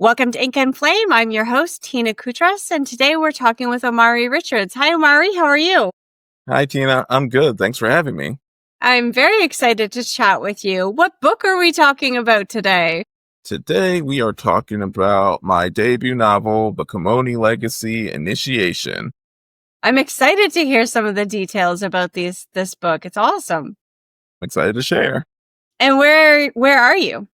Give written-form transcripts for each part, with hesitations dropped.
Welcome to Ink and Flame. I'm your host, Tina Kutras, and today we're talking with Omari Richards. Hi, Omari. How are you? Hi, Tina. I'm good. Thanks for having me. I'm very excited to chat with you. What book are we talking about today? Today, we are talking about my debut novel, The Kimoni Legacy Initiation. I'm excited to hear some of the details about this book. It's awesome. I'm excited to share. And where are you?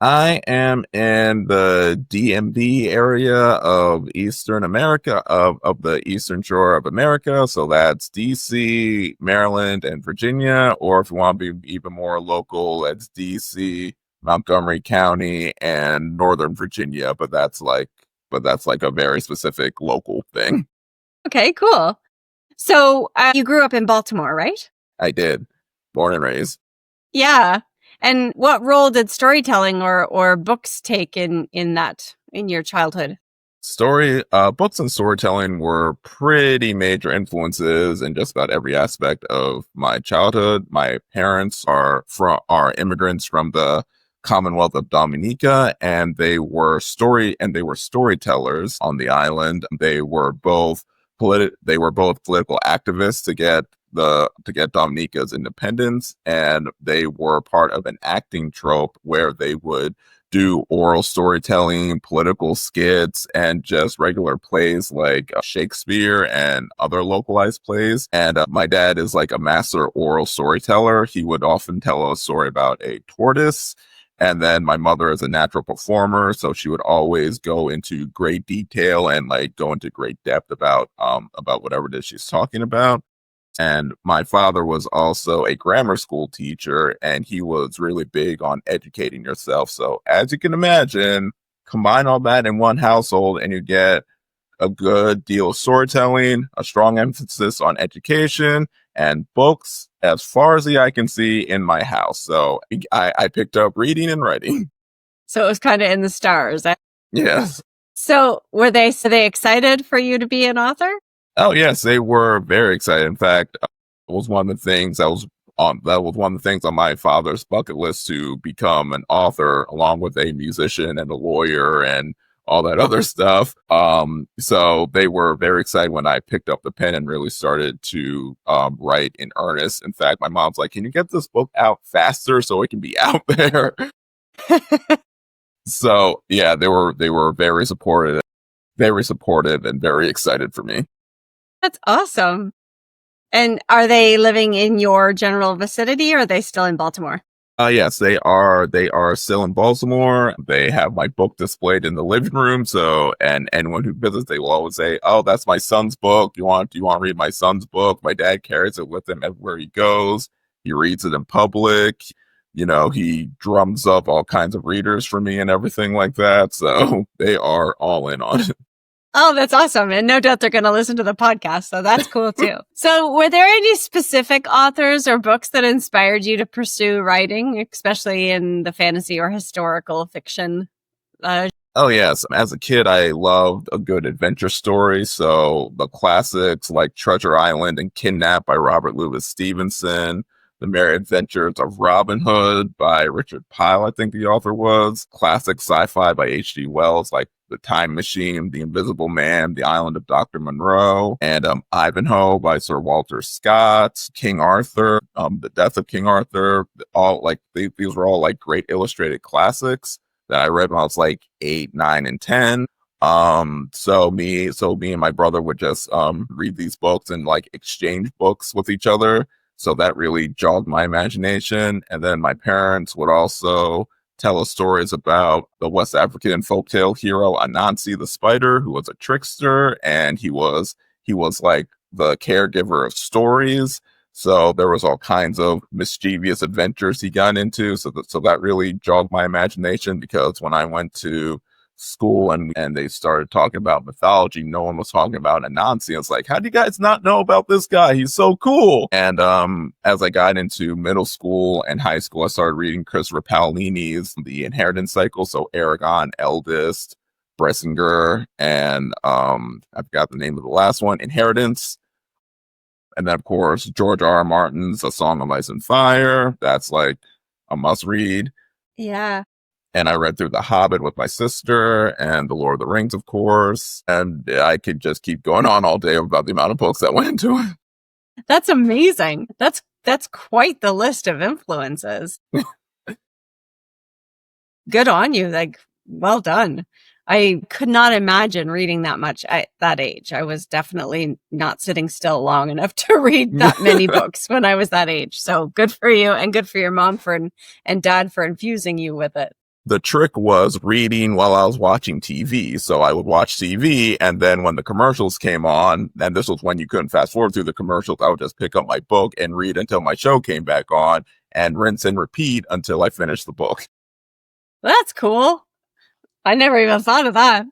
I am in the DMV area of Eastern America, of the Eastern Shore of America. So that's DC, Maryland, and Virginia. Or if you want to be even more local, that's DC, Montgomery County, and Northern Virginia. But that's like a very specific local thing. Okay, cool. So you grew up in Baltimore, right? I did. Born and raised. Yeah. And what role did storytelling or books take in your childhood? Books and storytelling were pretty major influences in just about every aspect of my childhood. My parents are immigrants from the Commonwealth of Dominica, and they were storytellers on the island. They were both political activists to get Dominica's independence, and they were part of an acting troupe where they would do oral storytelling, political skits, and just regular plays like Shakespeare and other localized plays. And my dad is like a master oral storyteller. He would often tell a story about a tortoise. And then my mother is a natural performer, so she would always go into great detail and like go into great depth about whatever it is she's talking about. And my father was also a grammar school teacher, and he was really big on educating yourself. So as you can imagine, combine all that in one household and you get a good deal of storytelling, a strong emphasis on education, and books as far as the eye can see in my house. So I picked up reading and writing. So it was kind of in the stars. Yes. So were they excited for you to be an author? Oh yes, they were very excited. In fact, it was one of the things on my father's bucket list to become an author, along with a musician and a lawyer and all that other stuff. So they were very excited when I picked up the pen and really started to write in earnest. In fact, my mom's like, "Can you get this book out faster so it can be out there?" So yeah, they were very supportive and very excited for me. That's awesome. And are they living in your general vicinity, or are they still in Baltimore? Yes, they are. They are still in Baltimore. They have my book displayed in the living room. So, and anyone who visits, they will always say, "Oh, that's my son's book. Do you want to read my son's book?" My dad carries it with him everywhere he goes. He reads it in public. He drums up all kinds of readers for me and everything like that. So they are all in on it. Oh, that's awesome. And no doubt they're going to listen to the podcast. So that's cool too. So were there any specific authors or books that inspired you to pursue writing, especially in the fantasy or historical fiction? Oh, yes. As a kid, I loved a good adventure story. So the classics like Treasure Island and Kidnapped by Robert Louis Stevenson, The Merry Adventures of Robin Hood by Richard Pyle, I think the author was, classic sci-fi by H.G. Wells like The Time Machine, The Invisible Man, The Island of Dr. Monroe, and Ivanhoe by Sir Walter Scott, King Arthur, The Death of King Arthur. These were all like great illustrated classics that I read when I was like 8, 9, and 10. So me and my brother would just read these books and like exchange books with each other. So that really jogged my imagination. And then my parents would also tell us stories about the West African folktale hero Anansi the Spider, who was a trickster, and he was like the caregiver of stories. So there was all kinds of mischievous adventures he got into. So that really jogged my imagination, because when I went to school and they started talking about mythology, no one was talking about Anansi. It's like, how do you guys not know about this guy? He's so cool. And as I got into middle school and high school, I started reading Christopher Paolini's The Inheritance Cycle. So Aragon, Eldest, Bressinger, and I forgot the name of the last one, Inheritance. And then, of course, George R. R. Martin's A Song of Ice and Fire. That's like a must read. Yeah. And I read through The Hobbit with my sister and The Lord of the Rings, of course. And I could just keep going on all day about the amount of books that went into it. That's amazing. That's quite the list of influences. Good on you. Like, well done. I could not imagine reading that much at that age. I was definitely not sitting still long enough to read that many books when I was that age. So good for you, and good for your mom and dad for infusing you with it. The trick was reading while I was watching TV. So I would watch TV, and then when the commercials came on, and this was when you couldn't fast forward through the commercials, I would just pick up my book and read until my show came back on, and rinse and repeat until I finished the book. That's cool. I never even thought of that.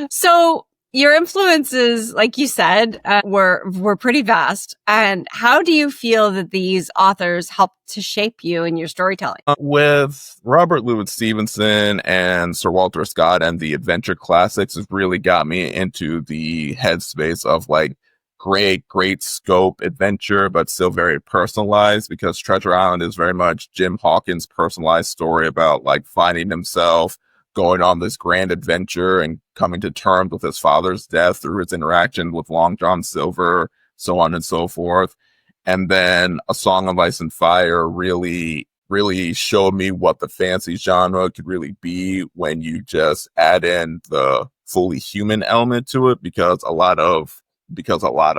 So your influences, like you said, were pretty vast. And how do you feel that these authors helped to shape you in your storytelling? With Robert Louis Stevenson and Sir Walter Scott and the adventure classics, it really got me into the headspace of like great scope adventure, but still very personalized, because Treasure Island is very much Jim Hawkins' personalized story about like finding himself, going on this grand adventure and coming to terms with his father's death through his interaction with Long John Silver, so on and so forth. And then A Song of Ice and Fire really showed me what the fantasy genre could really be when you just add in the fully human element to it, because a lot of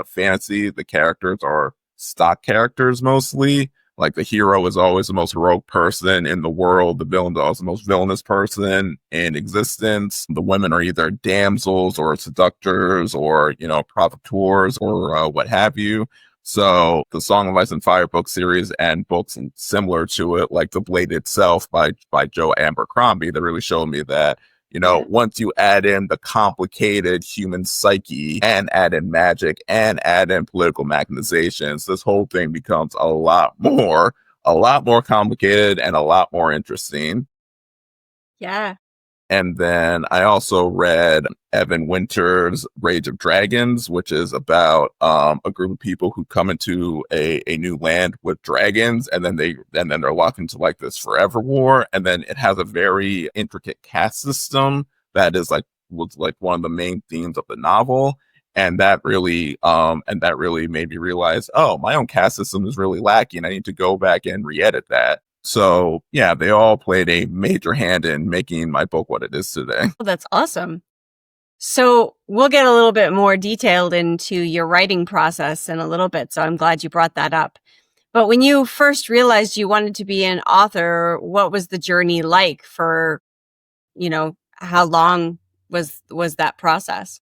fantasy, the characters are stock characters mostly. Like the hero is always the most heroic person in the world. The villain is always the most villainous person in existence. The women are either damsels or seductors or, provocateurs or what have you. So the Song of Ice and Fire book series and books similar to it, like The Blade Itself by Joe Abercrombie, that really showed me that, once you add in the complicated human psyche and add in magic and add in political machinations, this whole thing becomes a lot more complicated and a lot more interesting. Yeah. And then I also read Evan Winter's Rage of Dragons, which is about a group of people who come into a new land with dragons, and then they're locked into like this forever war. And then it has a very intricate caste system that was one of the main themes of the novel. And that really made me realize, oh, my own caste system is really lacking. I need to go back and re-edit that. So, yeah, they all played a major hand in making my book what it is today. Well, that's awesome. So we'll get a little bit more detailed into your writing process in a little bit. So I'm glad you brought that up. But when you first realized you wanted to be an author, what was the journey like for, how long was that process?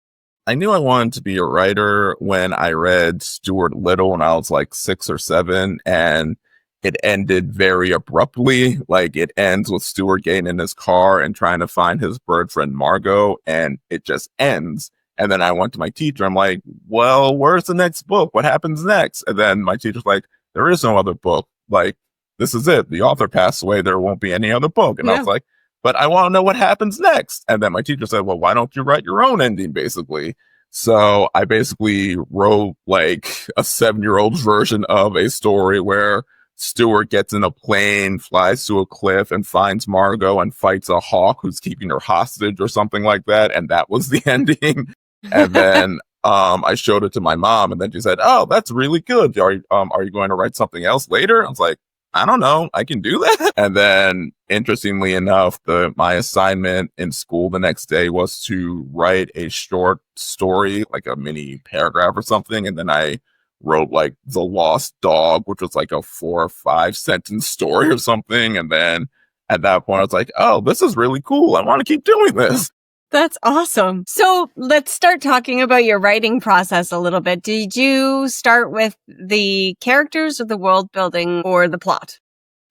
I knew I wanted to be a writer when I read Stuart Little when I was like 6 or 7, and it ended very abruptly. Like it ends with Stuart getting in his car and trying to find his bird friend Margot, and it just ends. And then I went to my teacher. I'm like, well, where's the next book? What happens next? And then my teacher's like, there is no other book. Like, this is it. The author passed away. There won't be any other book. And I was like, but I want to know what happens next. And then my teacher said, well, why don't you write your own ending, basically? So I basically wrote like a 7-year-old's version of a story where Stuart gets in a plane, flies to a cliff, and finds Margot and fights a hawk who's keeping her hostage or something like that. And that was the ending. And then I showed it to my mom, and then she said, oh, that's really good. Are you going to write something else later? I was like, I don't know. I can do that. And then interestingly enough, my assignment in school the next day was to write a short story, like a mini paragraph or something. And then I wrote like The Lost Dog, which was like a 4 or 5 sentence story or something. And then at that point, I was like, oh, this is really cool. I want to keep doing this. That's awesome. So let's start talking about your writing process a little bit. Did you start with the characters or the world building or the plot?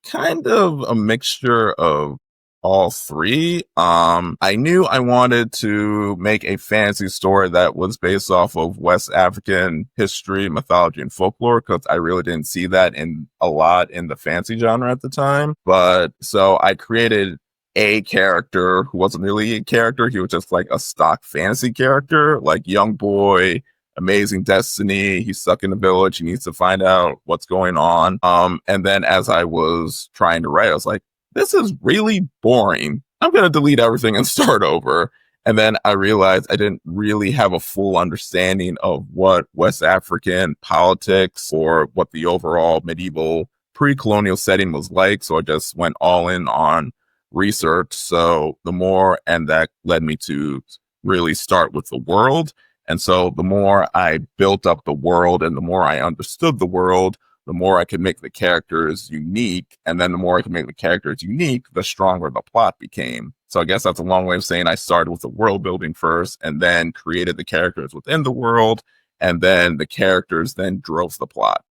Kind of a mixture of all three. I knew I wanted to make a fantasy story that was based off of West African history, mythology, and folklore, because I really didn't see that a lot in the fantasy genre at the time. But so I created a character who wasn't really a character. He was just like a stock fantasy character, like young boy, amazing destiny. He's stuck in a village. He needs to find out what's going on. And then as I was trying to write, I was like, this is really boring. I'm going to delete everything and start over. And then I realized I didn't really have a full understanding of what West African politics or what the overall medieval pre-colonial setting was like. So I just went all in on research. So the more, and that led me to really start with the world. And so the more I built up the world and the more I understood the world, the more I could make the characters unique. And then the more I could make the characters unique, the stronger the plot became. So I guess that's a long way of saying I started with the world building first and then created the characters within the world. And then the characters then drove the plot.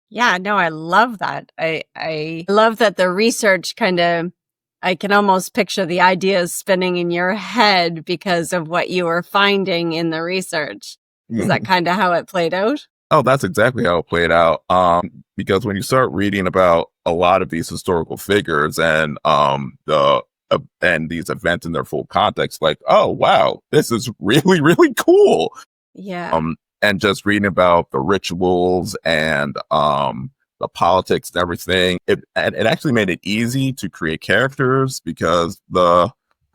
Yeah, no, I love that. I love that the research kind of, I can almost picture the ideas spinning in your head because of what you were finding in the research. Is that kind of how it played out? Oh, that's exactly how it played out. Because when you start reading about a lot of these historical figures and and these events in their full context, like, oh wow, this is really, really cool. Yeah. And just reading about the rituals and the politics and everything, it actually made it easy to create characters because one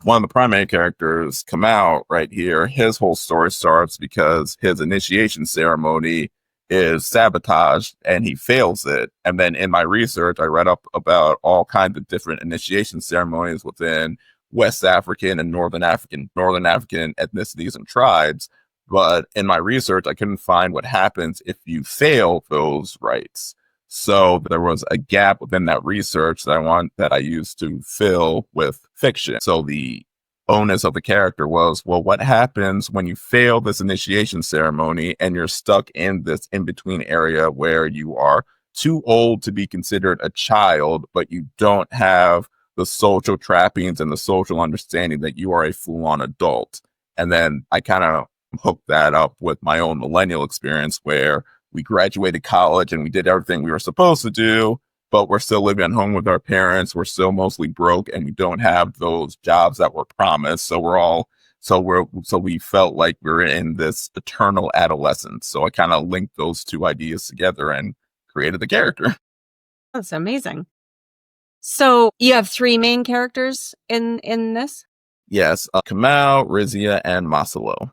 of the primary characters, Kamau, right here, his whole story starts because his initiation ceremony is sabotaged and he fails it. And then in my research, I read up about all kinds of different initiation ceremonies within West African and Northern African ethnicities and tribes. But in my research, I couldn't find what happens if you fail those rites. So there was a gap within that research that I used to fill with fiction. So the onus of the character was, well, what happens when you fail this initiation ceremony and you're stuck in this in-between area where you are too old to be considered a child, but you don't have the social trappings and the social understanding that you are a full-on adult. And then I kind of hooked that up with my own millennial experience where we graduated college and we did everything we were supposed to do, but we're still living at home with our parents. We're still mostly broke and we don't have those jobs that were promised. So we felt like we were in this eternal adolescence. So I kind of linked those two ideas together and created the character. That's amazing. So you have three main characters in this? Yes. Kamau, Rizia, and Masalo.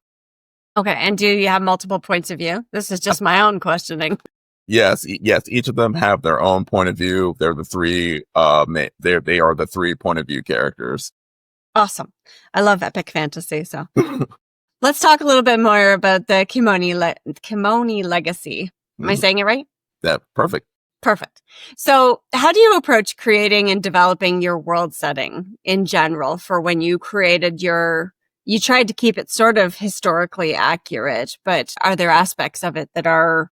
Okay. And do you have multiple points of view? This is just my own questioning. Yes. Each of them have their own point of view. They're the three. They are the 3 point of view characters. Awesome. I love epic fantasy. So let's talk a little bit more about the Kimoni legacy. Am I saying it right? Yeah. Perfect. Perfect. So how do you approach creating and developing your world setting in general for when you created you tried to keep it sort of historically accurate, but are there aspects of it that are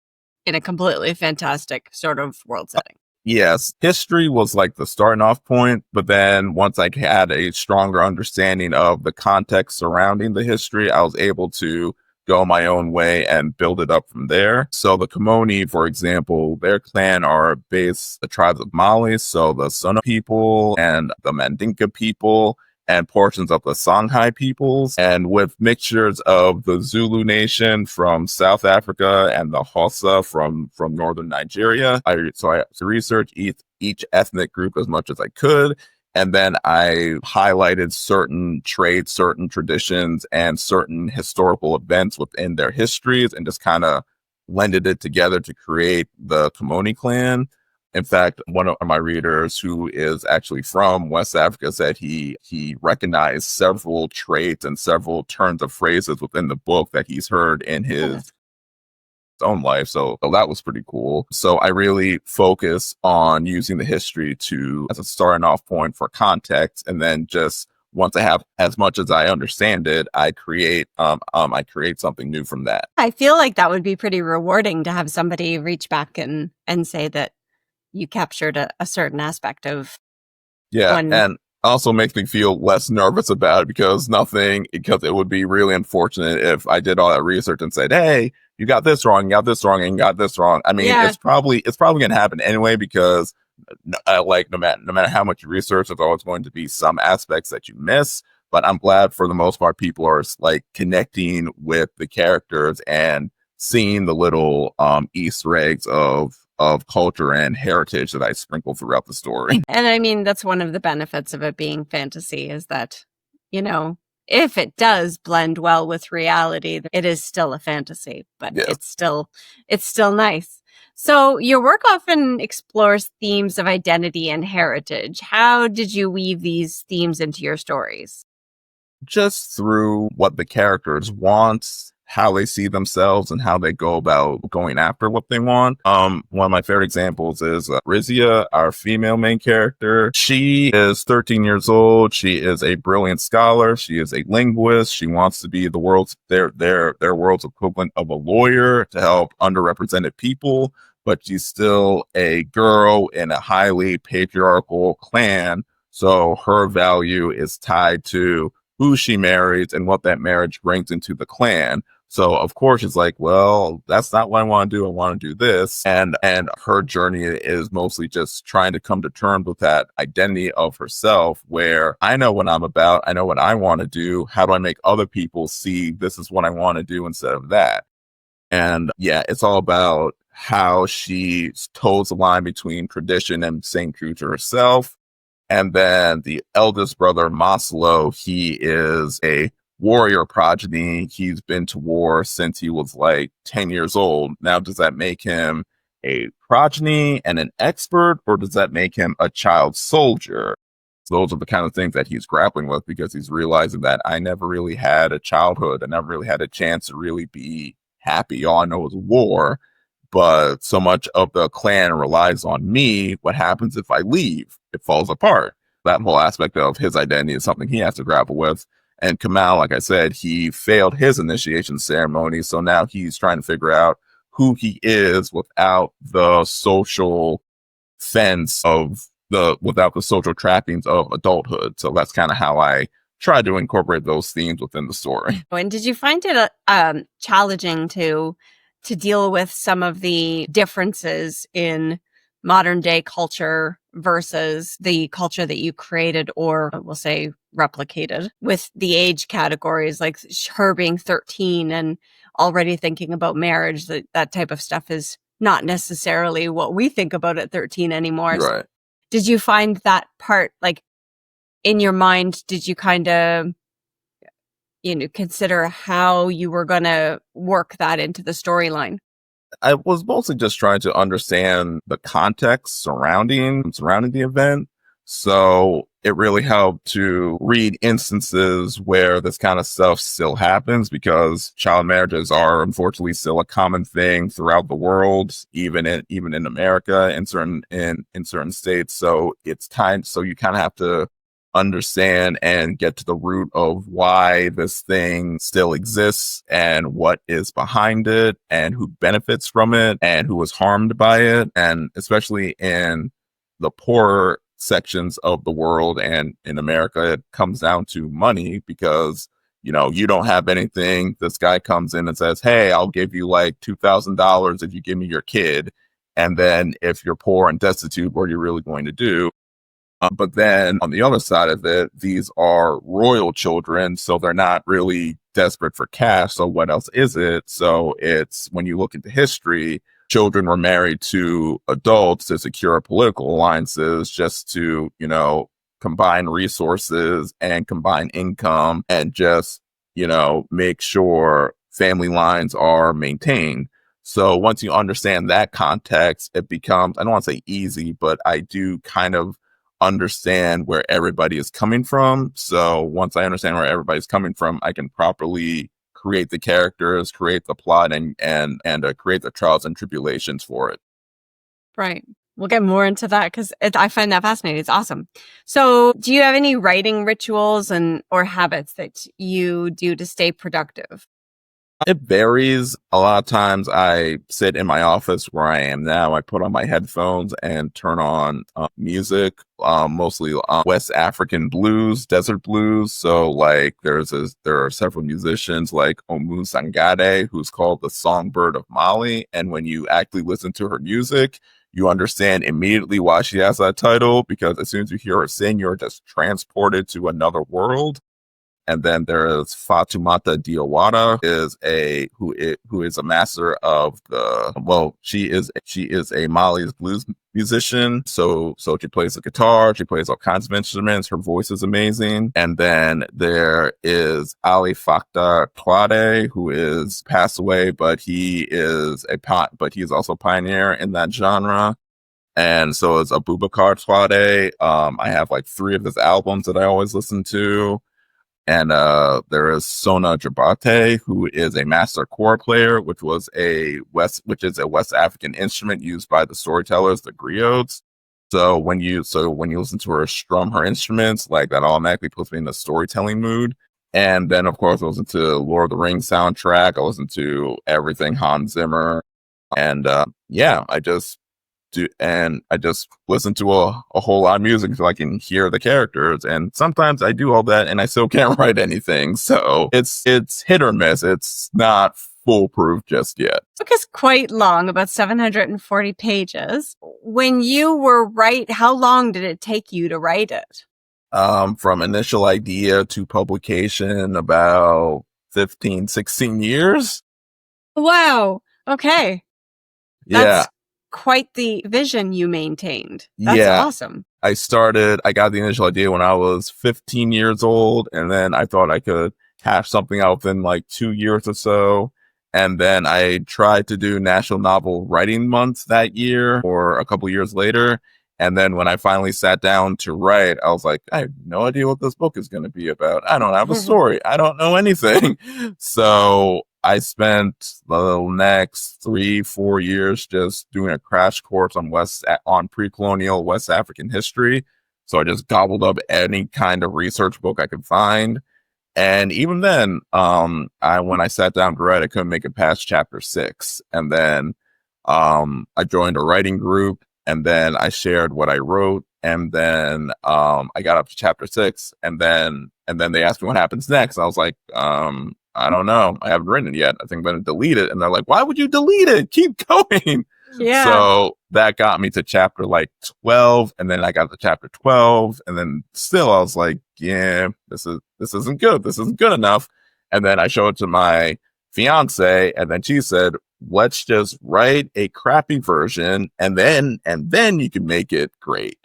in a completely fantastic sort of world setting? Yes, history was like the starting off point, but then once I had a stronger understanding of the context surrounding the history, I was able to go my own way and build it up from there. So the Kimoni, for example, their clan are the tribes of Mali, so the Sona people and the Mandinka people, and portions of the Songhai peoples, and with mixtures of the Zulu nation from South Africa and the Hausa from northern Nigeria. I researched each ethnic group as much as I could, and then I highlighted certain traits, certain traditions, and certain historical events within their histories, and just kind of blended it together to create the Kimoni clan. In fact, one of my readers who is actually from West Africa said he recognized several traits and several turns of phrases within the book that he's heard in his own life. So that was pretty cool. So I really focus on using the history as a starting off point for context. And then just once I have as much as I understand it, I create something new from that. I feel like that would be pretty rewarding to have somebody reach back and say that you captured a certain aspect of. And also makes me feel less nervous about it because it would be really unfortunate if I did all that research and said, hey, you got this wrong, you got this wrong, and you got this wrong. I mean, it's probably going to happen anyway because no matter how much you research, there's always going to be some aspects that you miss. But I'm glad for the most part, people are like connecting with the characters and seeing the little Easter eggs of of culture and heritage that I sprinkle throughout the story. And I mean, that's one of the benefits of it being fantasy is that, you know, if it does blend well with reality, it is still a fantasy, but Yes. it's still nice. So your work often explores themes of identity and heritage. How did you weave these themes into your stories? Just through what the characters want, how they see themselves, and how they go about going after what they want. One of my favorite examples is Rizia, our female main character. She is 13 years old. She is a brilliant scholar. She is a linguist. She wants to be the world's their world's equivalent of a lawyer to help underrepresented people. But she's still a girl in a highly patriarchal clan. So her value is tied to who she marries and what that marriage brings into the clan. So of course it's like, well, that's not what I want to do. I want to do this. And her journey is mostly just trying to come to terms with that identity of herself, where I know what I'm about. I know what I want to do. How do I make other people see this is what I want to do instead of that? And yeah, it's all about how she toes the line between tradition and staying true to herself. And then the eldest brother, Maslow, he is a warrior progeny. He's been to war since he was like 10 years old. Now, does that make him a progeny and an expert, or does that make him a child soldier? Those are the kind of things that he's grappling with, because he's realizing that I never really had a childhood. I never really had a chance to really be happy. All I know is war. But so much of the clan relies on me. What happens if I leave? It falls apart. That whole aspect of his identity is something he has to grapple with. And Kamal, like I said, he failed his initiation ceremony. So now he's trying to figure out who he is without the social fence without the social trappings of adulthood. So that's kind of how I try to incorporate those themes within the story. And did you find it challenging to deal with some of the differences in modern day culture versus the culture that you created, or we'll say replicated, with the age categories, like her being 13 and already thinking about marriage? That type of stuff is not necessarily what we think about at 13 anymore. Right. So did you find that part, like, in your mind, did you kind of, consider how you were going to work that into the storyline? I was mostly just trying to understand the context surrounding the event. So it really helped to read instances where this kind of stuff still happens, because child marriages are unfortunately still a common thing throughout the world, even in America, in certain states. So so you kind of have to understand and get to the root of why this thing still exists and what is behind it and who benefits from it and who was harmed by it. And especially in the poorer sections of the world and in America, it comes down to money, because you don't have anything. This guy comes in and says, hey, I'll give you like $2,000 if you give me your kid. And then if you're poor and destitute, what are you really going to do? But then on the other side of it, these are royal children, so they're not really desperate for cash. So what else is it? So it's, when you look into history, children were married to adults to secure political alliances, just to, combine resources and combine income and just, make sure family lines are maintained. So once you understand that context, it becomes, I don't want to say easy, but I do kind of understand where everybody is coming from. So once I understand where everybody's coming from, I can properly create the characters, create the plot, and create the trials and tribulations for it. Right. We'll get more into that, because I find that fascinating. It's awesome. So do you have any writing rituals or habits that you do to stay productive? It varies. A lot of times I sit in my office where I am now. I put on my headphones and turn on music, mostly West African blues, desert blues. So like there are several musicians like Omu Sangade, who's called the Songbird of Mali. And when you actually listen to her music, you understand immediately why she has that title, because as soon as you hear her sing, you're just transported to another world. And then there is Fatoumata Diawara, who is a master of she is a Mali's blues musician. So she plays the guitar, she plays all kinds of instruments. Her voice is amazing. And then there is Ali Fakta Twade, who is passed away, but he is also a pioneer in that genre. And so is Abubakar Twade. I have like 3 of his albums that I always listen to. And there is Sona Jabate, who is a master kora player, which is a West African instrument used by the storytellers, the griots. So when you listen to her strum her instruments, like that automatically puts me in the storytelling mood. And then of course I listen to Lord of the Rings soundtrack. I listen to everything Hans Zimmer, and I just listen to a whole lot of music so I can hear the characters. And sometimes I do all that and I still can't write anything. So it's hit or miss. It's not foolproof just yet. The book is quite long, about 740 pages. When you were how long did it take you to write it? From initial idea to publication, about 15, 16 years. Wow. Okay. Yeah. That's quite the vision you maintained. That's awesome. I got the initial idea when I was 15 years old, and then I thought I could hash something out within like 2 years or so. And then I tried to do National Novel Writing Month that year or a couple years later. And then when I finally sat down to write, I was like, I have no idea what this book is going to be about. I don't have a story. I don't know anything. So I spent the next 3-4 years just doing a crash course on pre-colonial West African history. So I just gobbled up any kind of research book I could find. And even then, when I sat down to write, I couldn't make it past chapter 6. And then I joined a writing group, and then I shared what I wrote. And then I got up to chapter 6, and then they asked me what happens next. I was like, I don't know. I haven't written it yet. I think I'm going to delete it. And they're like, why would you delete it? Keep going. Yeah. So that got me to chapter like 12. And then I got to chapter 12. And then still I was like, yeah, this isn't good. This isn't good enough. And then I showed it to my fiance, and then she said, let's just write a crappy version, and then you can make it great.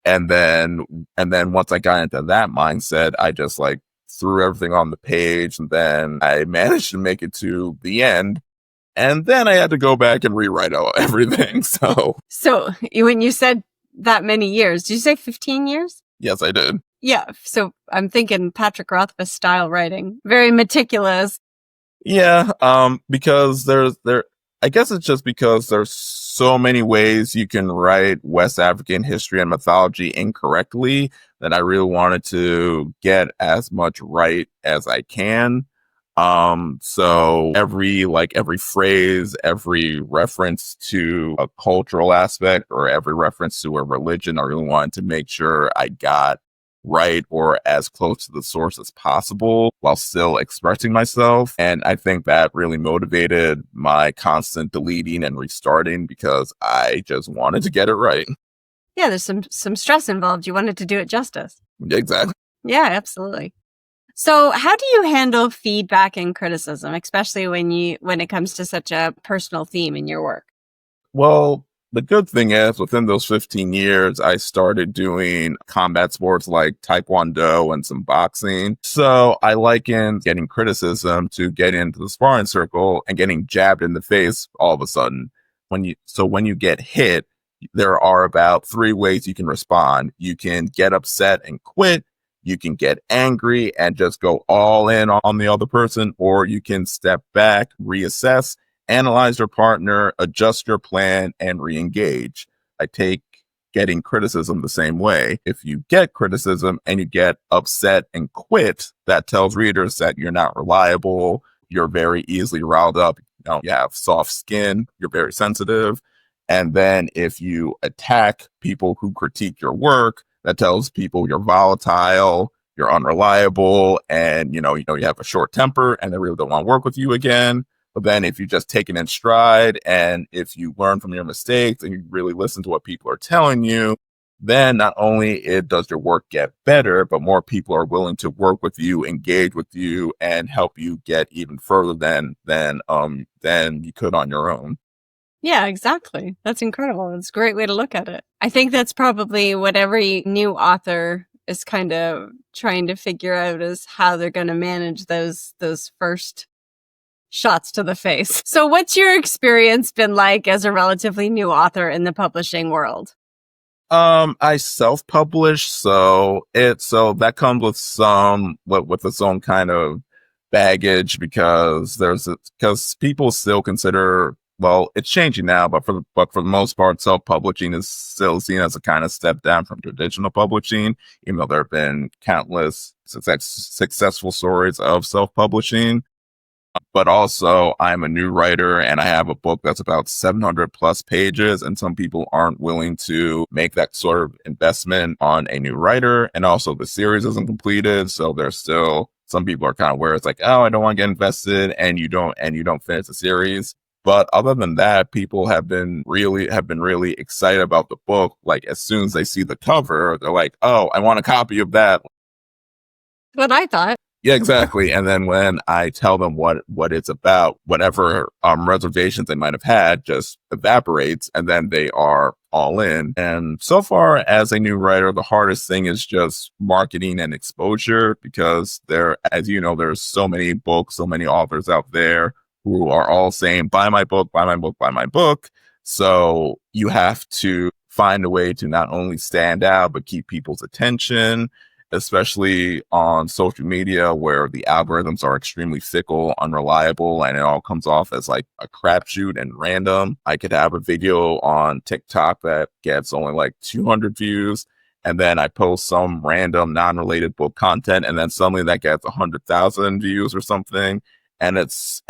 And then once I got into that mindset, I just like threw everything on the page, and then I managed to make it to the end. And then I had to go back and rewrite everything. So when you said that many years, did you say 15 years? Yes, I did. Yeah. So I'm thinking Patrick Rothfuss style writing, very meticulous. Yeah. Because I guess it's just because there's so many ways you can write West African history and mythology incorrectly that I really wanted to get as much right as I can. So every phrase, every reference to a cultural aspect or every reference to a religion, I really wanted to make sure I got right or as close to the source as possible while still expressing myself. And I think that really motivated my constant deleting and restarting because I just wanted to get it right. Yeah, there's some stress involved. You wanted to do it justice. Exactly. Yeah, absolutely. So how do you handle feedback and criticism, especially when it comes to such a personal theme in your work? Well, the good thing is within those 15 years, I started doing combat sports like Taekwondo and some boxing. So I liken getting criticism to getting into the sparring circle and getting jabbed in the face all of a sudden. When you get hit, there are about 3 ways you can respond. You can get upset and quit. You can get angry and just go all in on the other person, or you can step back, reassess, analyze your partner, adjust your plan, and re-engage. I take getting criticism the same way. If you get criticism and you get upset and quit, that tells readers that you're not reliable, you're very easily riled up, you have soft skin, you're very sensitive. And then if you attack people who critique your work, that tells people you're volatile, you're unreliable, and you have a short temper and they really don't want to work with you again. But then if you just take it in stride and if you learn from your mistakes and you really listen to what people are telling you, then not only it does your work get better, but more people are willing to work with you, engage with you, and help you get even further than you could on your own. Yeah, exactly. That's incredible. It's a great way to look at it. I think that's probably what every new author is kind of trying to figure out, is how they're going to manage those first shots to the face. So what's your experience been like as a relatively new author in the publishing world? I self-publish, so that comes with its own kind of baggage, because because people still consider, well, it's changing now, but for the most part, self-publishing is still seen as a kind of step down from traditional publishing, even though there have been countless successful stories of self-publishing. But also, I'm a new writer and I have a book that's about 700 plus pages, and some people aren't willing to make that sort of investment on a new writer. And also, the series isn't completed, so there's still some people are kind of where it's like, oh, I don't want to get invested, and you don't finish the series. But other than that, people have been really excited about the book. Like, as soon as they see the cover, they're like, oh, I want a copy of that. What I thought. Yeah, exactly. And then when I tell them what it's about, whatever reservations they might have had just evaporates, and then they are all in. And so far, as a new writer, the hardest thing is just marketing and exposure, because as you know, there's so many books, so many authors out there who are all saying, buy my book, buy my book, buy my book. So you have to find a way to not only stand out, but keep people's attention, especially on social media, where the algorithms are extremely fickle, unreliable, and it all comes off as like a crapshoot and random. I could have a video on TikTok that gets only like 200 views, and then I post some random non-related book content, and then suddenly that gets 100,000 views or something. And it's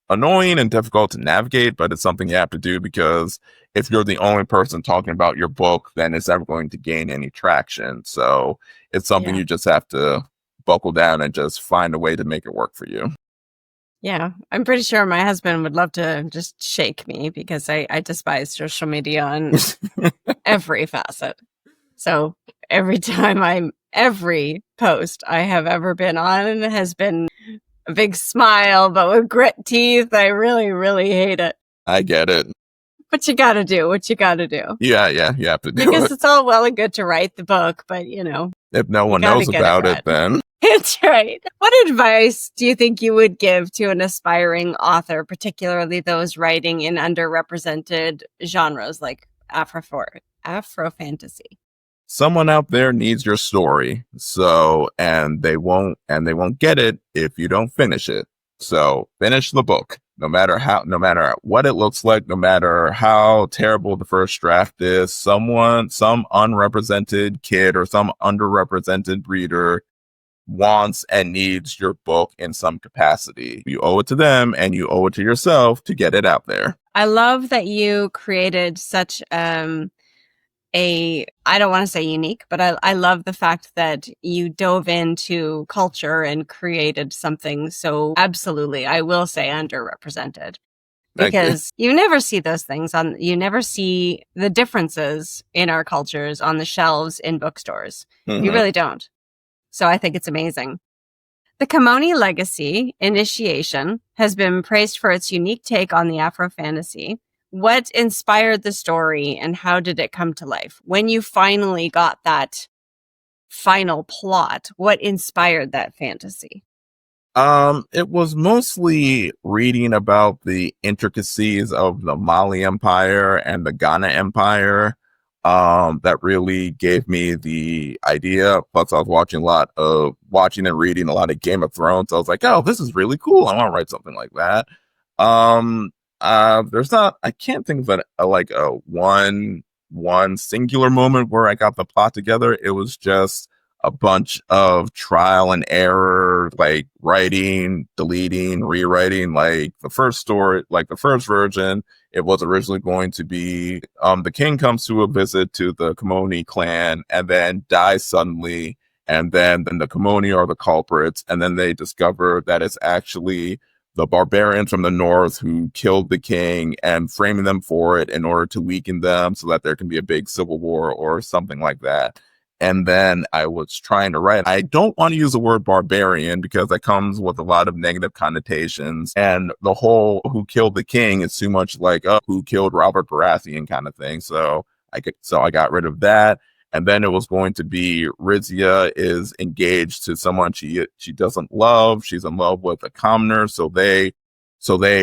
annoying and difficult to navigate, but it's something you have to do, because if you're the only person talking about your book, then it's never going to gain any traction. So it's something you just have to buckle down and just find a way to make it work for you. Yeah, I'm pretty sure my husband would love to just shake me, because I despise social media on every facet. So every post I have ever been on has been a big smile, but with grit teeth. I really, really hate it. I get it. But you gotta do what you gotta do. Yeah, you have to do because it. It's all well and good to write the book, but if no one knows about it, then that's right. What advice do you think you would give to an aspiring author, particularly those writing in underrepresented genres like Afro fantasy? Someone out there needs your story. So, and they won't get it if you don't finish it. So finish the book, no matter what it looks like, no matter how terrible the first draft is. Some unrepresented kid or some underrepresented reader wants and needs your book in some capacity. You owe it to them, and you owe it to yourself to get it out there. I love that you created such I don't want to say unique, but I love the fact that you dove into culture and created something so absolutely, I will say, underrepresented. Because you never see those things you never see the differences in our cultures on the shelves in bookstores. Mm-hmm. You really don't. So I think it's amazing. The Kimoni Legacy Initiation has been praised for its unique take on the Afro fantasy. What inspired the story, and how did it come to life? When you finally got that final plot, what inspired that fantasy? It was mostly reading about the intricacies of the Mali Empire and the Ghana Empire. That really gave me the idea. Plus, I was watching and reading a lot of Game of Thrones. I was like, oh, this is really cool. I want to write something like that. I can't think of one singular moment where I got the plot together. It was just a bunch of trial and error, like writing, deleting, rewriting. Like the first version, it was originally going to be the king comes to a visit to the Kimoni clan and then dies suddenly, and then the Kimoni are the culprits, and then they discover that it's actually the barbarians from the north who killed the king and framing them for it in order to weaken them so that there can be a big civil war or something like that. And then I was trying to write. I don't want to use the word barbarian because that comes with a lot of negative connotations. And the whole who killed the king is too much like, oh, who killed Robert Baratheon kind of thing. So I got rid of that. And then it was going to be Rizia is engaged to someone she doesn't love. She's in love with a commoner. So they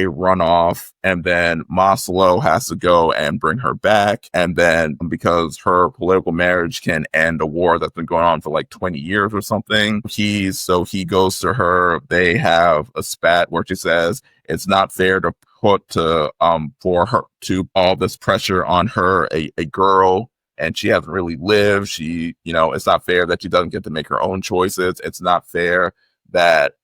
run off, and then Maslow has to go and bring her back. And then because her political marriage can end a war that's been going on for like 20 years or something, he goes to her. They have a spat where she says it's not fair to put for her to all this pressure on her, a girl, and she hasn't really lived. It's not fair that she doesn't get to make her own choices. It's not fair that,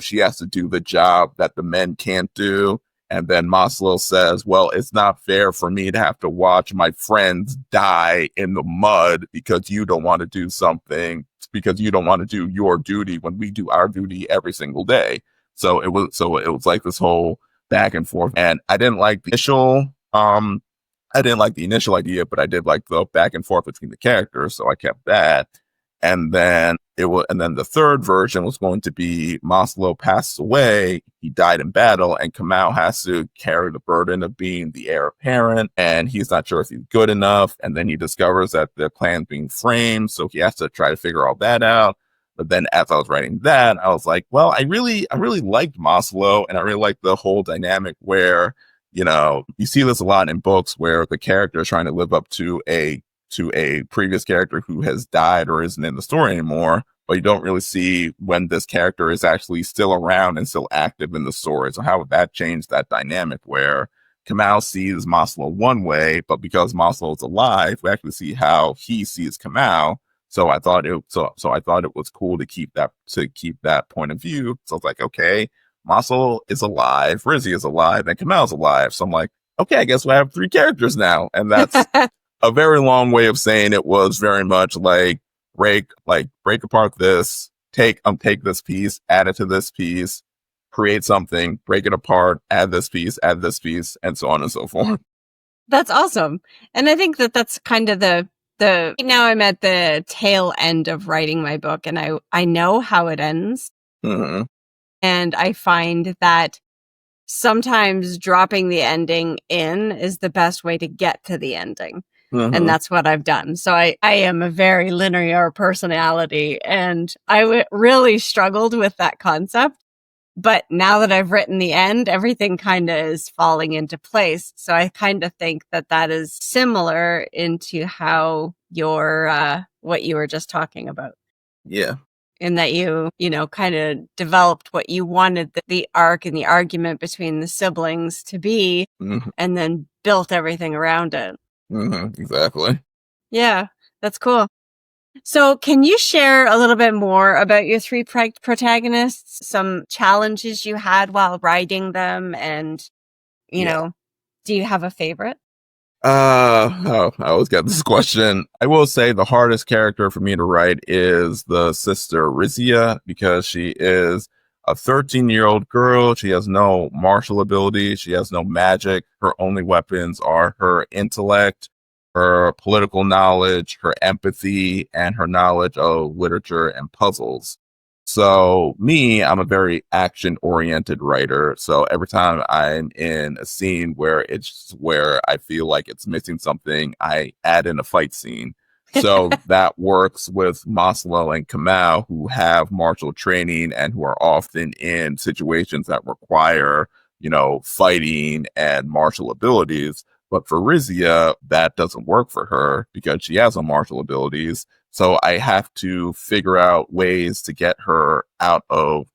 she has to do the job that the men can't do. And then Maslow says, well, it's not fair for me to have to watch my friends die in the mud because you don't want to do something, because you don't want to do your duty when we do our duty every single day. So it was like this whole back and forth. And I didn't like the initial idea, but I did like the back and forth between the characters. So I kept that. And then the third version was going to be Maslow passed away. He died in battle, and Kamau has to carry the burden of being the heir apparent, and he's not sure if he's good enough. And then he discovers that the plan's being framed, so he has to try to figure all that out. But then as I was writing that, I was like, well, I really liked Maslow, and I really liked the whole dynamic where, you see this a lot in books where the character is trying to live up to a previous character who has died or isn't in the story anymore, but you don't really see when this character is actually still around and still active in the story. So how would that change that dynamic where Kamau sees Maslow one way, but because Maslow is alive, we actually see how he sees Kamau. So I thought it was cool to keep that point of view. So I was like, okay, Maslow is alive, Rizzi is alive, and Kamau's alive. So I'm like, okay, I guess we have 3 characters now, and that's a very long way of saying it was very much like break apart this, take this piece, add it to this piece, create something, break it apart, add this piece, and so on and so forth. That's awesome. And I think that that's kind of now I'm at the tail end of writing my book, and I know how it ends. Mm-hmm. And I find that sometimes dropping the ending in is the best way to get to the ending. Mm-hmm. And that's what I've done. So I am a very linear personality, and I really struggled with that concept. But now that I've written the end, everything kind of is falling into place. So I kind of think that is similar into how what you were just talking about. Yeah. In that you kind of developed what you wanted the arc and the argument between the siblings to be, mm-hmm. and then built everything around it. Mm-hmm, exactly. Yeah, that's cool. So can you share a little bit more about your 3 protagonists, some challenges you had while writing them, and, do you have a favorite? I always get this question. I will say the hardest character for me to write is the sister Rizia, because she is a 13-year-old girl. She has no martial ability. She has no magic. Her only weapons are her intellect, her political knowledge, her empathy, and her knowledge of literature and puzzles. So I'm a very action-oriented writer. So every time I'm in a scene where I feel like it's missing something, I add in a fight scene. So that works with Maslow and Kamau, who have martial training and who are often in situations that require, fighting and martial abilities. But for Rizia, that doesn't work for her because she has no martial abilities. So I have to figure out ways to get her out of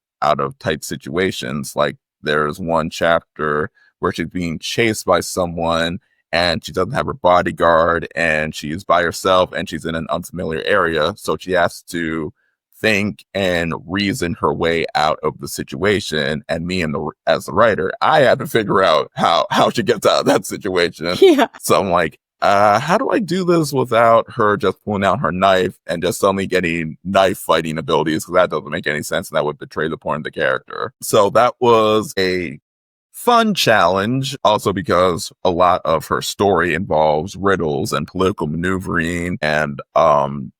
tight situations. Like there's one chapter where she's being chased by someone and she doesn't have her bodyguard and she's by herself and she's in an unfamiliar area. So she has to think and reason her way out of the situation. And me as the writer, I had to figure out how she gets out of that situation. Yeah. So I'm like, how do I do this without her just pulling out her knife and just suddenly getting knife fighting abilities? Because that doesn't make any sense, and that would betray the point of the character. So that was a fun challenge, also because a lot of her story involves riddles and political maneuvering, and I'm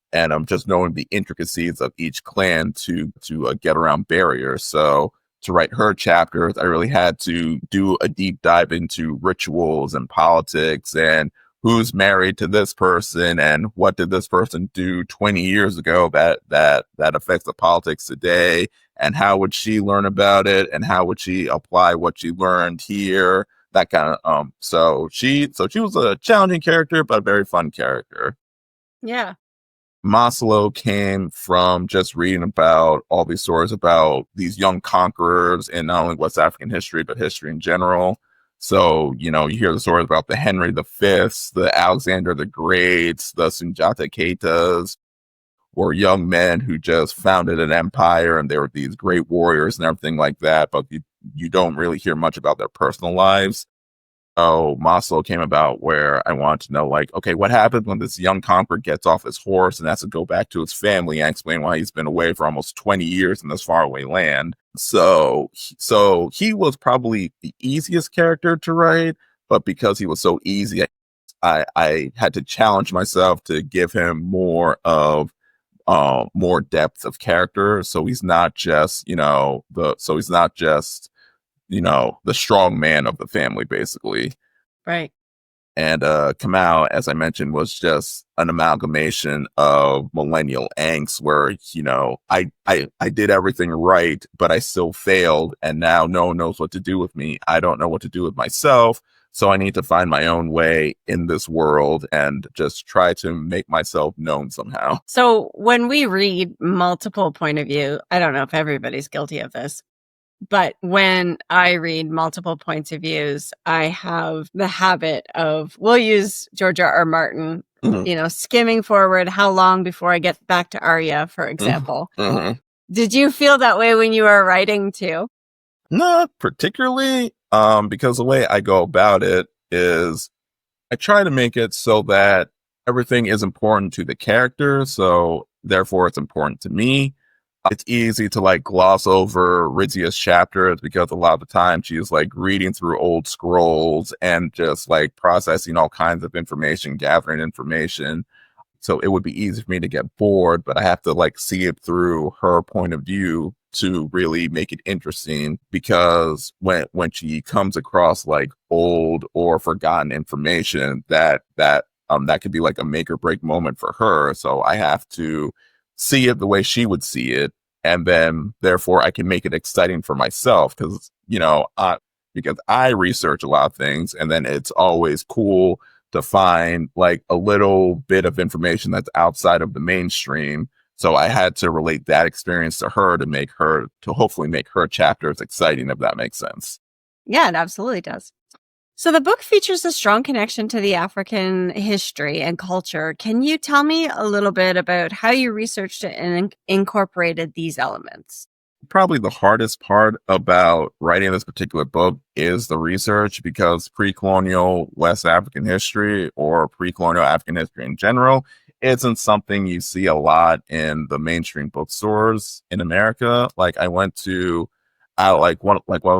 just knowing the intricacies of each clan to get around barriers. So to write her chapters, I really had to do a deep dive into rituals and politics and who's married to this person and what did this person do 20 years ago that affects the politics today, and how would she learn about it, and how would she apply what she learned here, that kind of so she was a challenging character but a very fun character. Yeah. Maslow came from just reading about all these stories about these young conquerors in not only West African history, but history in general. So, you hear the stories about the Henry V's, the Alexander the Greats, the Sunjata Keitas, or young men who just founded an empire and they were these great warriors and everything like that. But you don't really hear much about their personal lives. So Maslow came about where I wanted to know, like, okay, what happens when this young conqueror gets off his horse and has to go back to his family and explain why he's been away for almost 20 years in this faraway land. So he was probably the easiest character to write, but because he was so easy, I had to challenge myself to give him more depth of character. So he's not just, the strong man of the family, basically. Right. And Kamau, as I mentioned, was just an amalgamation of millennial angst where, I did everything right, but I still failed. And now no one knows what to do with me. I don't know what to do with myself. So I need to find my own way in this world and just try to make myself known somehow. So when we read multiple point of view, I don't know if everybody's guilty of this, but when I read multiple points of views, I have the habit of, we'll use George R. R. Martin, skimming forward, how long before I get back to Arya, for example. Mm-hmm. Did you feel that way when you were writing too? Not particularly, because the way I go about it is I try to make it so that everything is important to the character, so therefore it's important to me. It's easy to gloss over Rizia's chapters because a lot of the time she's reading through old scrolls and just processing all kinds of information, gathering information. So it would be easy for me to get bored, but I have to see it through her point of view to really make it interesting, because when she comes across old or forgotten information, that could be a make or break moment for her. So I have to see it the way she would see it, and then therefore I can make it exciting for myself, because I research a lot of things, and then it's always cool to find a little bit of information that's outside of the mainstream. So I had to relate that experience to her to hopefully make her chapters exciting, if that makes sense. Yeah, it absolutely does. So the book features a strong connection to the African history and culture. Can you tell me a little bit about how you researched it and incorporated these elements? Probably the hardest part about writing this particular book is the research, because pre-colonial West African history or pre-colonial African history in general isn't something you see a lot in the mainstream bookstores in America. One of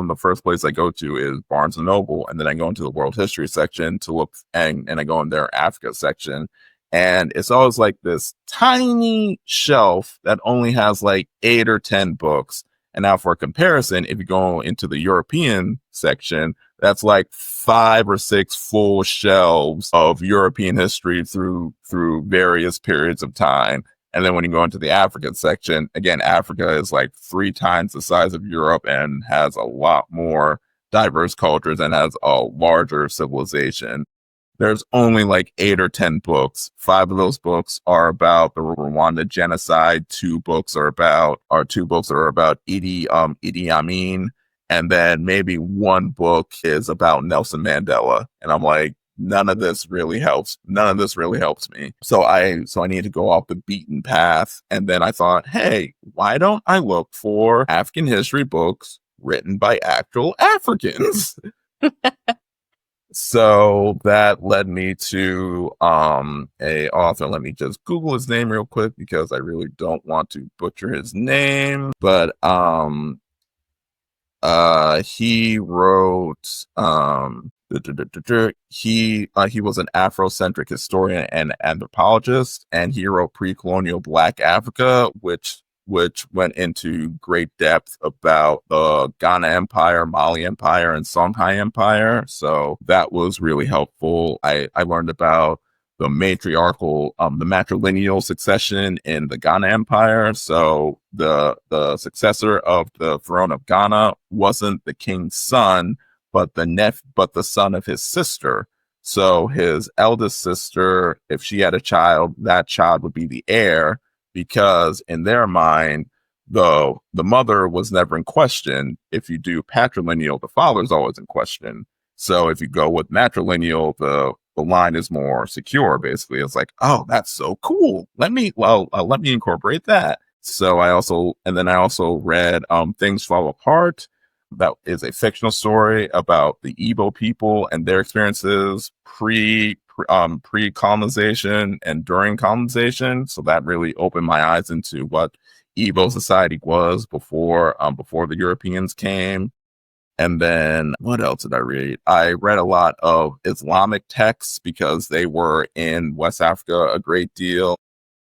the first places I go to is Barnes and Noble, and then I go into the world history section to look, and I go in their Africa section. And it's always this tiny shelf that only has 8 or 10 books. And now for comparison, if you go into the European section, that's 5 or 6 full shelves of European history through various periods of time. And then when you go into the African section, again, Africa is 3 times the size of Europe and has a lot more diverse cultures and has a larger civilization. There's only 8 or 10 books. 5 of those books are about the Rwanda genocide. 2 books are about Idi Amin. And then maybe 1 book is about Nelson Mandela. And I'm none of this really helps. None of this really helps me. So I need to go off the beaten path. And then I thought, hey, why don't I look for African history books written by actual Africans? So that led me to a author. Let me just Google his name real quick because I really don't want to butcher his name. But he wrote he was an Afrocentric historian and anthropologist, and he wrote Pre-Colonial Black Africa, which went into great depth about the Ghana Empire, Mali Empire, and Songhai Empire. So that was really helpful. I learned about the matrilineal succession in the Ghana Empire. So the successor of the throne of Ghana wasn't the king's son, but the son of his sister. So his eldest sister, if she had a child, that child would be the heir, because in their mind, the mother was never in question. If you do patrilineal, the father's always in question. So if you go with matrilineal, the line is more secure. Basically, it's like, oh, that's so cool. Let me incorporate that. So I also read Things Fall Apart. That is a fictional story about the Igbo people and their experiences pre-colonization and during colonization. So that really opened my eyes into what Igbo society was before the Europeans came. And then what else did I read? I read a lot of Islamic texts because they were in West Africa a great deal.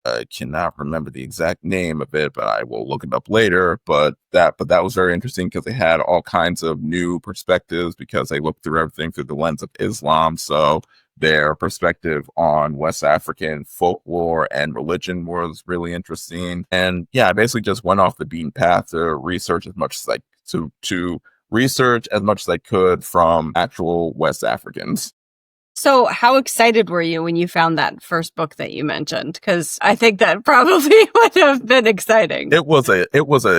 I cannot remember the exact name of it, but I will look it up later. But that was very interesting because they had all kinds of new perspectives because they looked through everything through the lens of Islam. So their perspective on West African folklore and religion was really interesting. And yeah, I basically just went off the beaten path to research as much as I could from actual West Africans. So how excited were you when you found that first book that you mentioned? Because I think that probably would have been exciting. It was a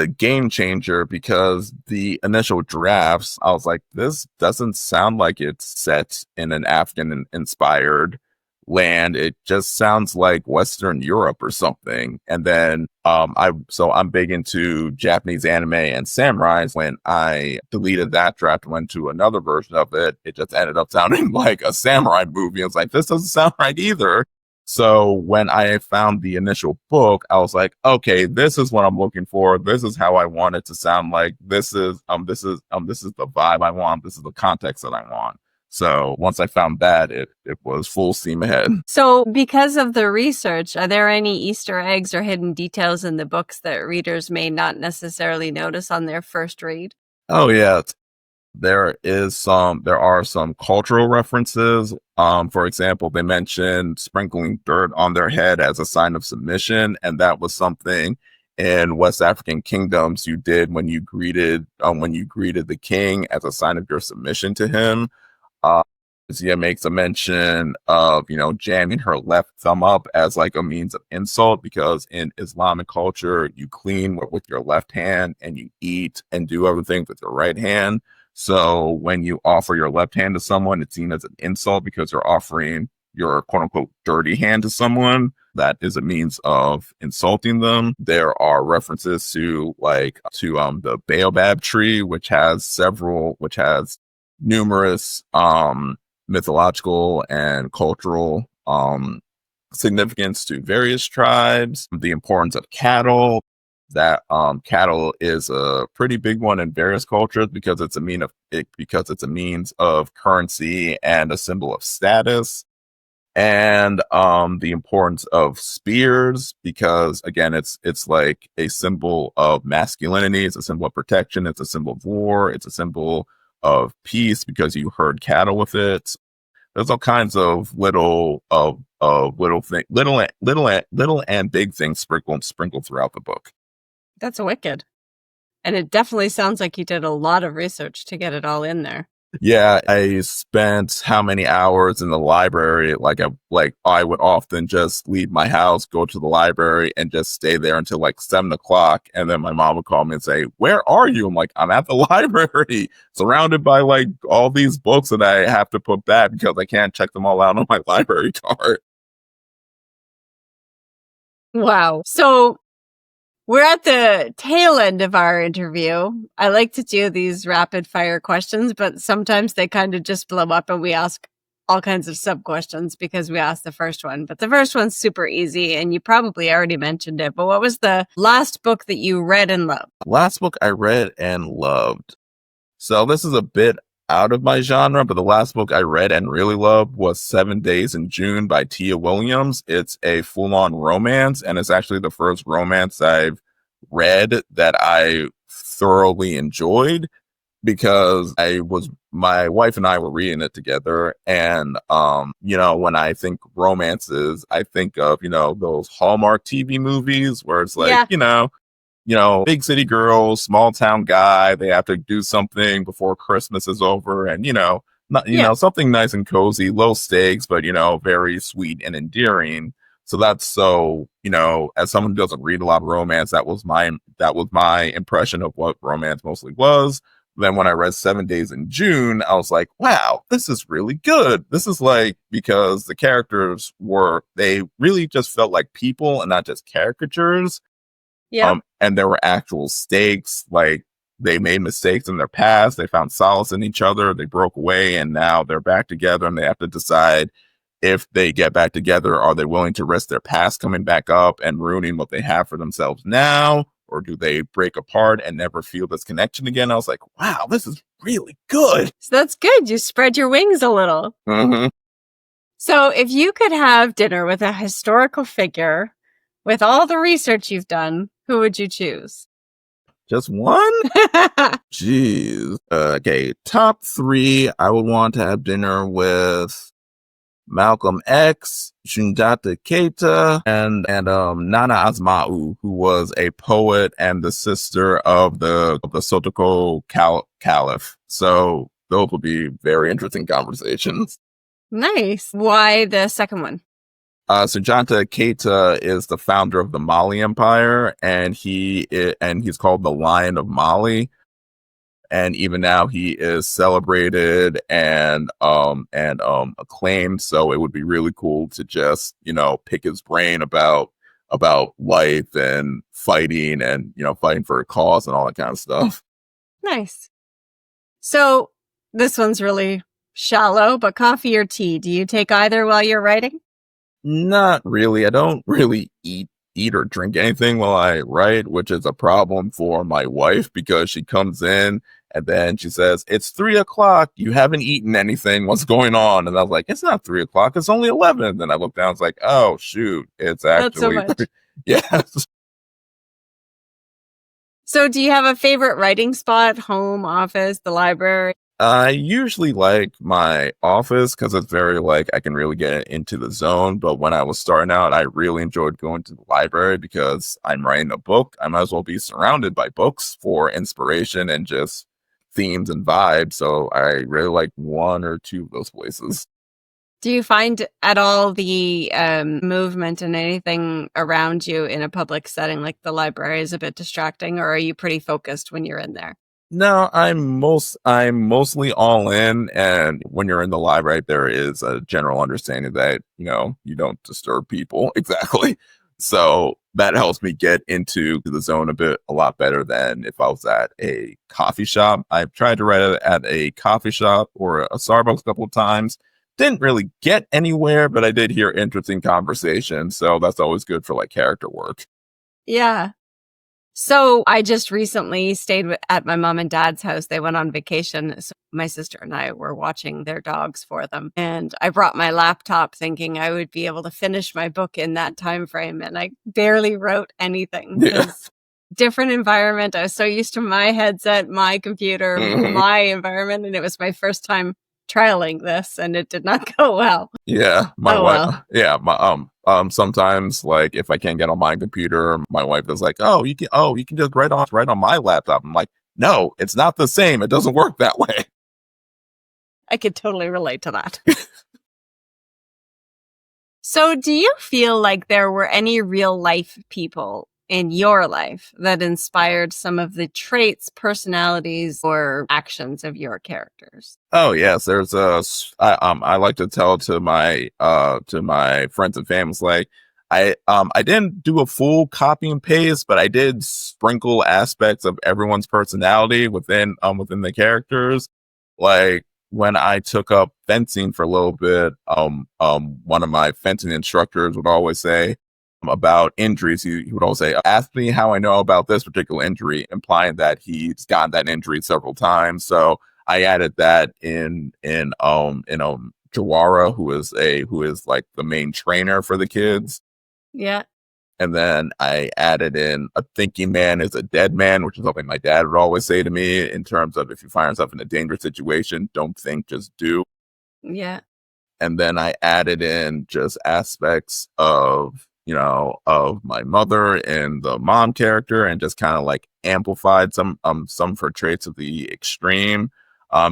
game changer because the initial drafts, I was like, this doesn't sound like it's set in an African inspired land. It just sounds like Western Europe or something. And then I'm big into Japanese anime and samurais. When I deleted that draft and went to another version of it, it just ended up sounding like a samurai movie. I was like, this doesn't sound right either. So when I found the initial book, I was like, okay, this is what I'm looking for. This is how I want it to sound like. This is the vibe I want. This is the context that I want. So once I found that, it was full steam ahead. So because of the research, are there any Easter eggs or hidden details in the books that readers may not necessarily notice on their first read? Oh yeah. There are some cultural references. For example, they mentioned sprinkling dirt on their head as a sign of submission, and that was something in West African kingdoms you did when you greeted the king as a sign of your submission to him. Zia makes a mention of, jamming her left thumb up as like a means of insult, because in Islamic culture, you clean with your left hand and you eat and do everything with your right hand. So when you offer your left hand to someone, it's seen as an insult because you're offering your quote unquote dirty hand to someone. That is a means of insulting them. There are references to the baobab tree, which has numerous mythological and cultural significance to various tribes. The importance of cattle. That cattle is a pretty big one in various cultures because it's a means of currency and a symbol of status. And the importance of spears, because again, it's like a symbol of masculinity. It's a symbol of protection. It's a symbol of war. It's a symbol of peace because you herd cattle with it. There's all kinds of little and big things sprinkled throughout the book. That's wicked. And it definitely sounds like you did a lot of research to get it all in there. Yeah, I spent how many hours in the library? I would often just leave my house, go to the library, and just stay there until like 7 o'clock. And then my mom would call me and say, "Where are you?" I'm like, "I'm at the library, surrounded by like all these books that I have to put back because I can't check them all out on my library card." Wow. So We're at the tail end of our interview. I like to do these rapid fire questions, but sometimes they kind of just blow up and we ask all kinds of sub questions because we asked the first one. But the first one's super easy and you probably already mentioned it. But what was the last book that you read and loved? Last book I read and loved. So this is a bit out of my genre, but the last book I read and really loved was 7 Days in June by Tia Williams. It's a full-on romance, and it's actually the first romance I've read that I thoroughly enjoyed because my wife and I were reading it together. And, when I think romances, I think of, those Hallmark TV movies where it's like, big city girl, small town guy. They have to do something before Christmas is over, and something nice and cozy, low stakes, but very sweet and endearing. So that's as someone who doesn't read a lot of romance, that was my impression of what romance mostly was. Then when I read 7 Days in June, I was like, wow, this is really good. This is because the characters they really just felt like people and not just caricatures. Yeah. And there were actual stakes, like they made mistakes in their past. They found solace in each other. They broke away and now they're back together and they have to decide if they get back together, are they willing to risk their past coming back up and ruining what they have for themselves now? Or do they break apart and never feel this connection again? I was like, wow, this is really good. So that's good. You spread your wings a little. Mm-hmm. So if you could have dinner with a historical figure with all the research you've done, who would you choose? Just one? Jeez. Okay, top 3, I would want to have dinner with Malcolm X, Sundiata Keita, and Nana Asma'u, who was a poet and the sister of the Sotoko Caliph. So those would be very interesting conversations. Nice. Why the second one? Sundiata Keita is the founder of the Mali Empire, and he's called the Lion of Mali. And even now he is celebrated and acclaimed. So it would be really cool to just, pick his brain about life and fighting and, fighting for a cause and all that kind of stuff. Nice. So this one's really shallow, but coffee or tea? Do you take either while you're writing? Not really. I don't really eat or drink anything while I write, which is a problem for my wife because she comes in and then she says, it's 3 o'clock. You haven't eaten anything. What's going on? And I was like, it's not 3 o'clock. It's only 11. And then I look down. It's like, oh, shoot. It's actually. Not so much. Yes. So do you have a favorite writing spot? Home, office, the library? I usually like my office because it's very I can really get into the zone. But when I was starting out, I really enjoyed going to the library because I'm writing a book. I might as well be surrounded by books for inspiration and just themes and vibes. So I really like one or two of those places. Do you find at all the movement and anything around you in a public setting like the library is a bit distracting, or are you pretty focused when you're in there? No, I'm mostly all in, and when you're in the library, there is a general understanding that, you don't disturb people. Exactly. So that helps me get into the zone a lot better than if I was at a coffee shop. I've tried to write at a coffee shop or a Starbucks a couple of times. Didn't really get anywhere, but I did hear interesting conversations. So that's always good for character work. Yeah. So I just recently stayed at my mom and dad's house. They went on vacation. So my sister and I were watching their dogs for them. And I brought my laptop thinking I would be able to finish my book in that time frame. And I barely wrote anything. Yeah. Different environment. I was so used to my headset, my computer, my environment. And it was my first time trialing this and it did not go well. Yeah. My wife. Yeah. Sometimes if I can't get on my computer, my wife is like, you can just write on my laptop. I'm like, no, it's not the same. It doesn't work that way. I could totally relate to that. So do you feel like there were any real life people in your life that inspired some of the traits, personalities, or actions of your characters? Oh yes, I like to tell to my friends and family, I didn't do a full copy and paste, but I did sprinkle aspects of everyone's personality within the characters. Like when I took up fencing for a little bit, one of my fencing instructors would always say about injuries. He would always say, "Ask me how I know about this particular injury," implying that he's gotten that injury several times. So I added that in Jawara, who is like the main trainer for the kids. Yeah. And then I added in a thinking man is a dead man, which is something my dad would always say to me in terms of if you find yourself in a dangerous situation, don't think, just do. Yeah. And then I added in just aspects of, of my mother and the mom character, and just kind of like amplified some of her traits of the extreme,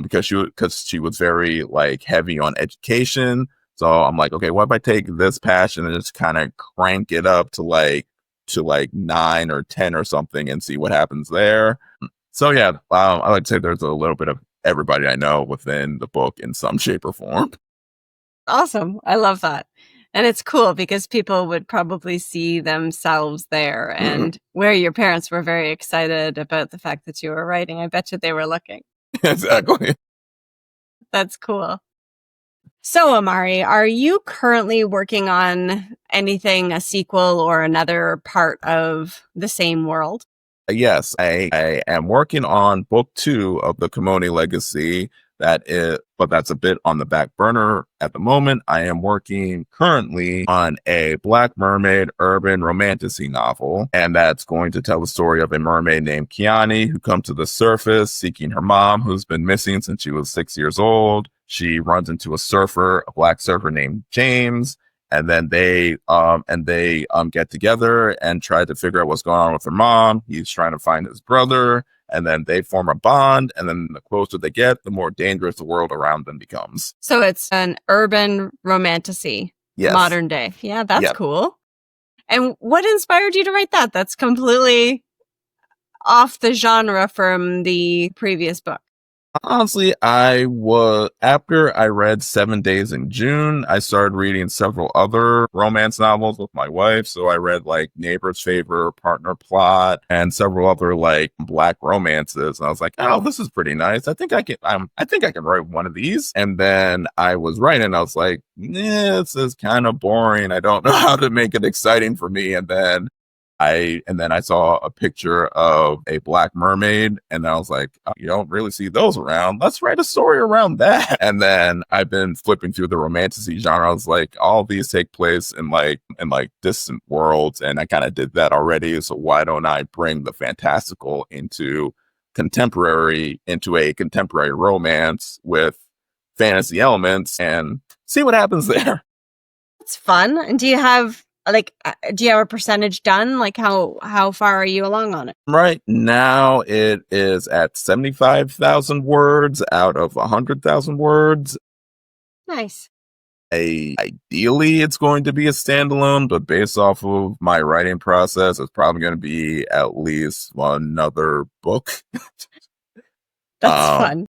because she was very like heavy on education. So I'm like, okay, what if I take this passion and just kind of crank it up to like 9 or 10 or something and see what happens there. So yeah, I like to say there's a little bit of everybody I know within the book in some shape or form. Awesome. I love that. And it's cool because people would probably see themselves there, and where your parents were very excited about the fact that you were writing. I bet you they were looking. Exactly. That's cool. So, Omari, are you currently working on anything, a sequel or another part of the same world? Yes, I am working on book 2 of the Kimoni Legacy. But that's a bit on the back burner at the moment. I am working currently on a Black Mermaid urban romantasy novel, and that's going to tell the story of a mermaid named Kiani who comes to the surface seeking her mom, who's been missing since she was 6 years old. She runs into a black surfer named James, and then they get together and try to figure out what's going on with her mom. He's trying to find his brother, and then they form a bond. And then the closer they get, the more dangerous the world around them becomes. So it's an urban romantasy, Yes. Modern day. Yeah, that's Yep. cool. And what inspired you to write that? That's completely off the genre from the previous book. Honestly, after I read 7 Days in June, I started reading several other romance novels with my wife. So I read like Neighbor's Favor, Partner Plot, and several other like black romances. And I was like, oh, this is pretty nice. I think I can write one of these. And then I was writing, and I was like, this is kind of boring. I don't know how to make it exciting for me. And then I saw a picture of a black mermaid, and I was like, oh, you don't really see those around. Let's write a story around that. And then I've been flipping through the romantasy genre. I was like, all these take place in like distant worlds, and I kind of did that already. So why don't I bring the fantastical into a contemporary romance with fantasy elements and see what happens there? It's fun. And do you have a percentage done? Like how far are you along on it? Right now, it is at 75,000 words out of 100,000 words. Nice. Ideally, it's going to be a standalone, but based off of my writing process, it's probably going to be at least another book. That's fun.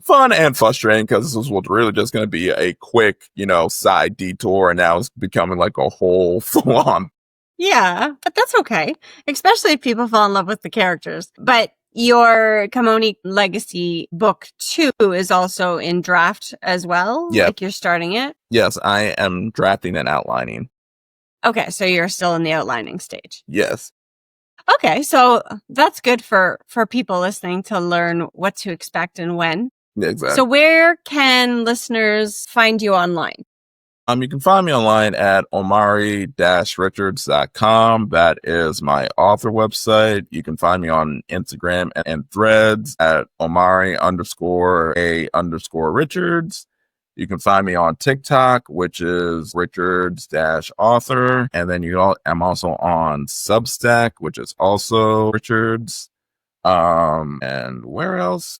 Fun and frustrating, because this was really just going to be a quick, side detour, and now it's becoming like a whole full-on. Yeah, but that's okay, especially if people fall in love with the characters. But your Kimoni Legacy book 2 is also in draft as well? Yeah. Like you're starting it? Yes, I am drafting and outlining. Okay, so you're still in the outlining stage. Yes. Okay, so that's good for people listening to learn what to expect and when. Exactly. So where can listeners find you online? You can find me online at omari-richards.com. That is my author website. You can find me on Instagram and Threads at omari_a_richards. You can find me on TikTok, which is Richards-author. And then I'm also on Substack, which is also Richards. And where else?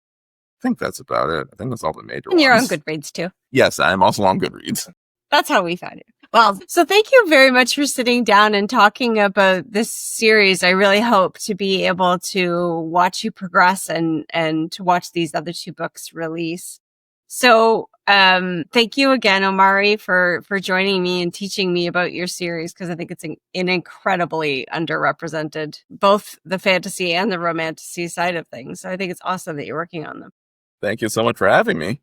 I think that's about it. I think that's all the major ones. And you're on Goodreads too. Yes, I'm also on Goodreads. That's how we found it. Well, so thank you very much for sitting down and talking about this series. I really hope to be able to watch you progress and to watch these other 2 books release. So Thank you again, Omari, for joining me and teaching me about your series, because I think it's an incredibly underrepresented, both the fantasy and the romantasy side of things. So I think it's awesome that you're working on them. Thank you so much for having me.